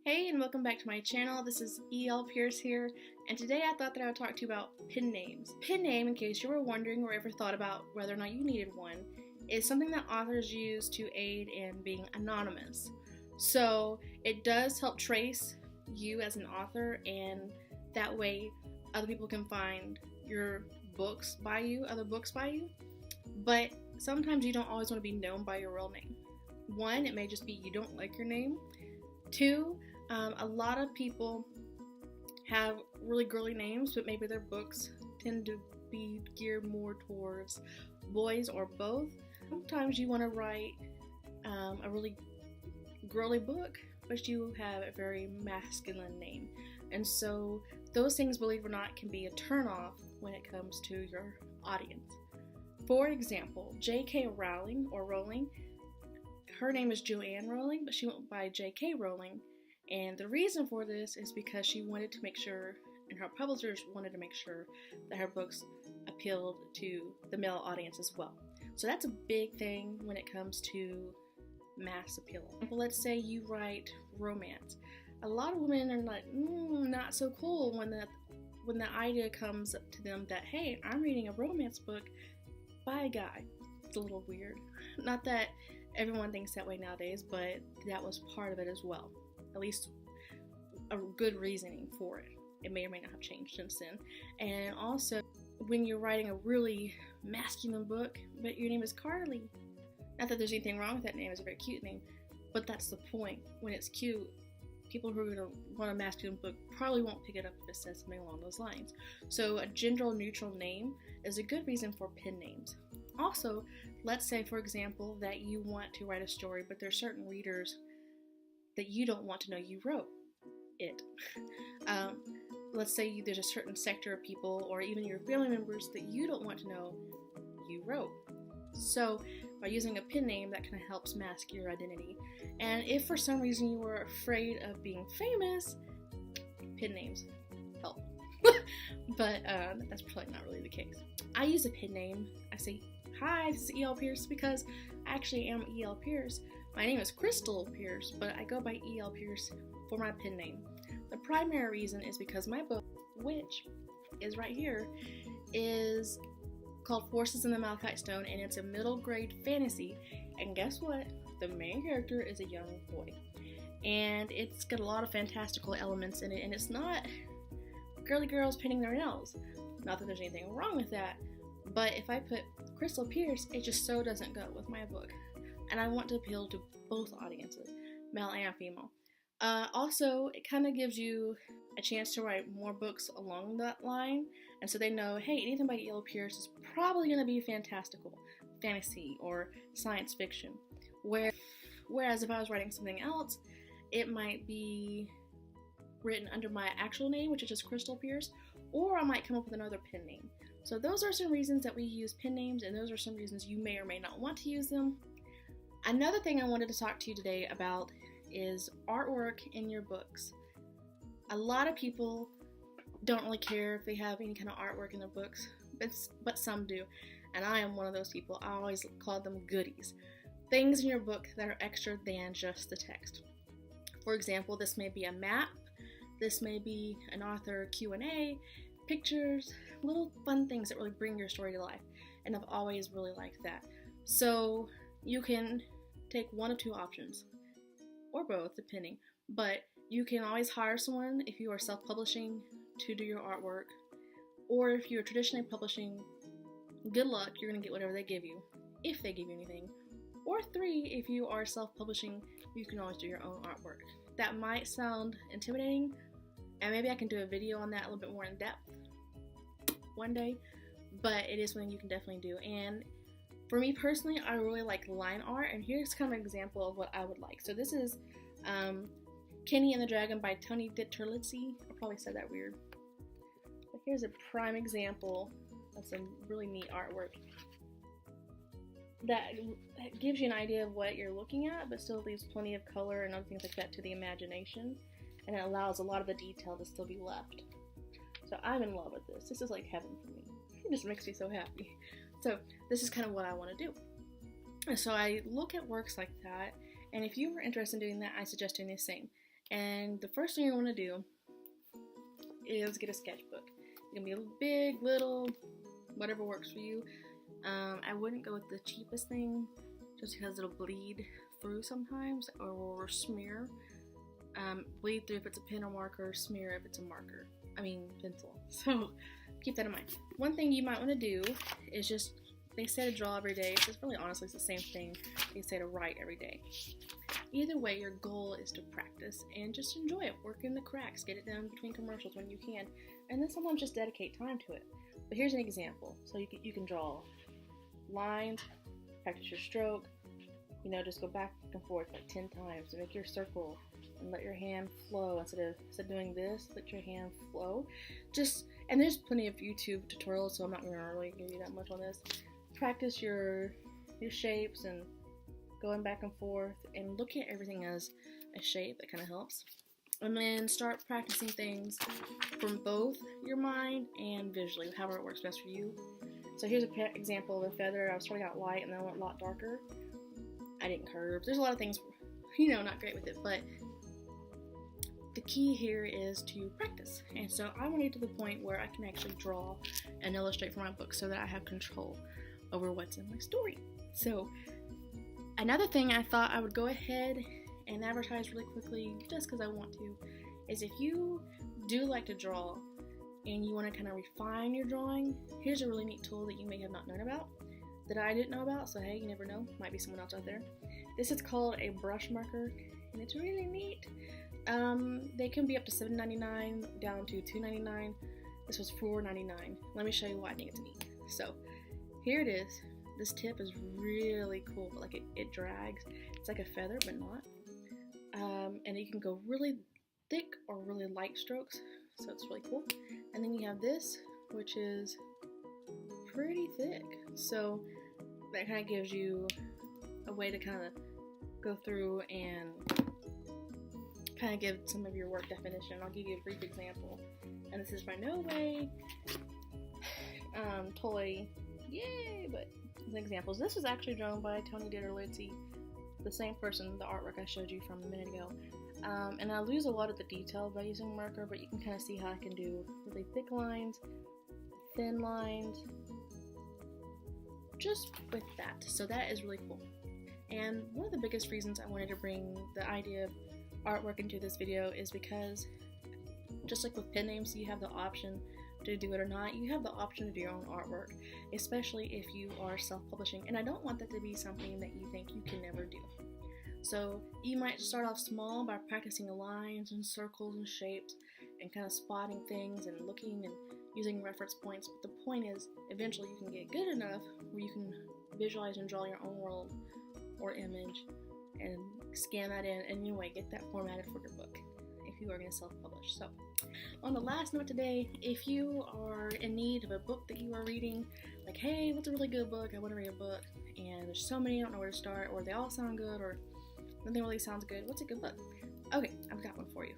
Hey, and welcome back to my channel. This is E.L. Pierce here, and today I thought that I would talk to you about pen names. Pen name, in case you were wondering or ever thought about whether or not you needed one, is something that authors use to aid in being anonymous. So it does help trace you as an author, and that way other people can find your books by you, other books by you. But sometimes you don't always want to be known by your real name. One, it may just be you don't like your name. Two, a lot of people have really girly names, but maybe their books tend to be geared more towards boys or both. Sometimes you want to write a really girly book, but you have a very masculine name. And so those things, believe it or not, can be a turnoff when it comes to your audience. For example, J.K. Rowling, her name is Joanne Rowling, but she went by J.K. Rowling. And the reason for this is because she wanted to make sure, and her publishers wanted to make sure, that her books appealed to the male audience as well. So that's a big thing when it comes to mass appeal. Let's say you write romance. A lot of women are like, not so cool when the idea comes to them that, hey, I'm reading a romance book by a guy. It's a little weird. Not that everyone thinks that way nowadays, but that was part of it as well. At least a good reasoning for it. It may or may not have changed since then. And also, when you're writing a really masculine book, but your name is Carly. Not that there's anything wrong with that name, it's a very cute name, but that's the point. When it's cute, people who are going to want a masculine book probably won't pick it up if it says something along those lines. So a gender-neutral name is a good reason for pen names. Also, let's say, for example, that you want to write a story, but there's certain readers that you don't want to know you wrote it. Let's say there's a certain sector of people, or even your family members, that you don't want to know you wrote. So by using a pen name, that kind of helps mask your identity. And if for some reason you were afraid of being famous, pen names help. But that's probably not really the case. I use a pen name. I say, hi, this is E.L. Pierce, because I actually am E.L. Pierce. My name is Crystal Pierce, but I go by E.L. Pierce for my pen name. The primary reason is because my book, which is right here, is called Forces in the Malachite Stone, and it's a middle grade fantasy. And guess what? The main character is a young boy. And it's got a lot of fantastical elements in it, and it's not girly girls painting their nails. Not that there's anything wrong with that, but if I put Crystal Pierce, it just so doesn't go with my book. And I want to appeal to both audiences, male and female. Also, it kind of gives you a chance to write more books along that line, and so they know, hey, anything by E.L. Pierce is probably going to be fantastical, fantasy, or science fiction. Whereas if I was writing something else, it might be written under my actual name, which is just Crystal Pierce, or I might come up with another pen name. So those are some reasons that we use pen names, and those are some reasons you may or may not want to use them. Another thing I wanted to talk to you today about is artwork in your books. A lot of people don't really care if they have any kind of artwork in their books, but some do, and I am one of those people. I always call them goodies. Things in your book that are extra than just the text. For example, this may be a map, this may be an author Q&A, pictures, little fun things that really bring your story to life, and I've always really liked that. So you can take one of two options, or both, depending, but you can always hire someone if you are self-publishing to do your artwork, or if you're traditionally publishing, good luck, you're going to get whatever they give you, if they give you anything. Or three, if you are self-publishing, you can always do your own artwork. That might sound intimidating, and maybe I can do a video on that a little bit more in depth one day, but it is something you can definitely do. And for me personally, I really like line art, and here's kind of an example of what I would like. So this is Kenny and the Dragon by Tony Terlizzi. I probably said that weird. But here's a prime example of some really neat artwork that gives you an idea of what you're looking at, but still leaves plenty of color and other things like that to the imagination, and it allows a lot of the detail to still be left. So I'm in love with this. This is like heaven for me. It just makes me so happy. So this is kind of what I want to do. And so I look at works like that, and if you were interested in doing that, I suggest doing the same. And the first thing you want to do is get a sketchbook. It can be a big, little, whatever works for you. I wouldn't go with the cheapest thing just because it'll bleed through sometimes or will smear. Bleed through if it's a pen or marker, smear if it's a pencil. So keep that in mind. One thing you might want to do is they say to draw every day. So it's really honestly it's the same thing they say to write every day. Either way, your goal is to practice and just enjoy it. Work in the cracks, get it down between commercials when you can, and then sometimes just dedicate time to it. But here's an example. So you can draw lines, practice your stroke, just go back and forth like 10 times and make your circle and let your hand flow instead of doing this, let your hand flow. And there's plenty of YouTube tutorials, so I'm not gonna really give you that much on this. Practice your shapes and going back and forth and look at everything as a shape. That kind of helps. And then start practicing things from both your mind and visually, however it works best for you. So here's an example of a feather. I was starting out light and then I went a lot darker. I didn't curve. There's a lot of things, not great with it, but the key here is to practice. And so I want to get to the point where I can actually draw and illustrate for my book so that I have control over what's in my story. So another thing I thought I would go ahead and advertise really quickly, just because I want to, is if you do like to draw and you want to kind of refine your drawing, here's a really neat tool that you may have not known about, that I didn't know about, so hey, you never know, might be someone else out there. This is called a brush marker, and it's really neat. They can be up to $7.99 down to $2.99. This was $4.99. Let me show you why I think it's neat. So here it is. This tip is really cool, but it drags. It's like a feather, but not. And you can go really thick or really light strokes, so it's really cool. And then you have this, which is pretty thick, so that kind of gives you a way to kind of go through and kind of give some of your work definition. I'll give you a brief example, and this is by no way toy, yay, but as examples. This was actually drawn by Tony Ditterlizzi, the same person, the artwork I showed you from a minute ago. And I lose a lot of the detail by using marker, but you can kind of see how I can do really thick lines, thin lines, just with that. So that is really cool. And one of the biggest reasons I wanted to bring the idea of artwork into this video is because, just like with pen names, you have the option to do it or not. You have the option to do your own artwork, especially if you are self-publishing. And I don't want that to be something that you think you can never do. So you might start off small by practicing lines and circles and shapes and kind of spotting things and looking and using reference points. But the point is, eventually you can get good enough where you can visualize and draw your own world or image and scan that in and anyway get that formatted for your book if you are going to self-publish. So on the last note today, if you are in need of a book that you are reading, like, hey, what's a really good book? I want to read a book and there's so many, I don't know where to start, or they all sound good, or nothing really sounds good. What's a good book? Okay, I've got one for you.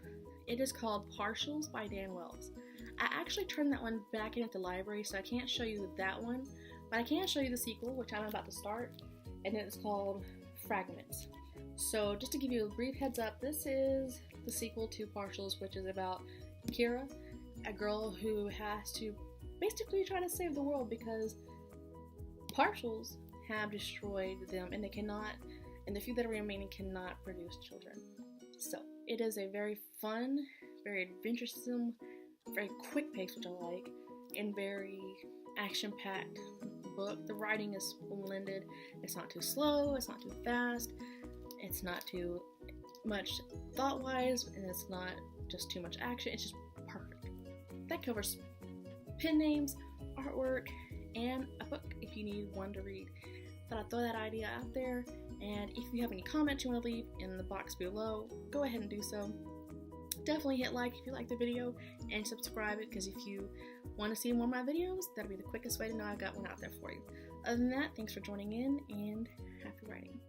It is called Partials by Dan Wells. I actually turned that one back in at the library, so I can't show you that one, but I can show you the sequel, which I'm about to start, and it's called Fragments. So just to give you a brief heads up, this is the sequel to Partials, which is about Kira, a girl who has to basically try to save the world because partials have destroyed them and they cannot, and the few that are remaining cannot produce children. So it is a very fun, very adventuresome, very quick pace, which I like, and very action-packed book. The writing is splendid. It's not too slow, it's not too fast, it's not too much thought-wise, and it's not just too much action. It's just perfect. That covers pen names, artwork, and a book if you need one to read. Thought I'd throw that idea out there, and if you have any comments you want to leave in the box below, go ahead and do so. Definitely hit like if you like the video, and subscribe it, because if you want to see more of my videos, that'll be the quickest way to know I've got one out there for you. Other than that, thanks for joining in, and happy writing.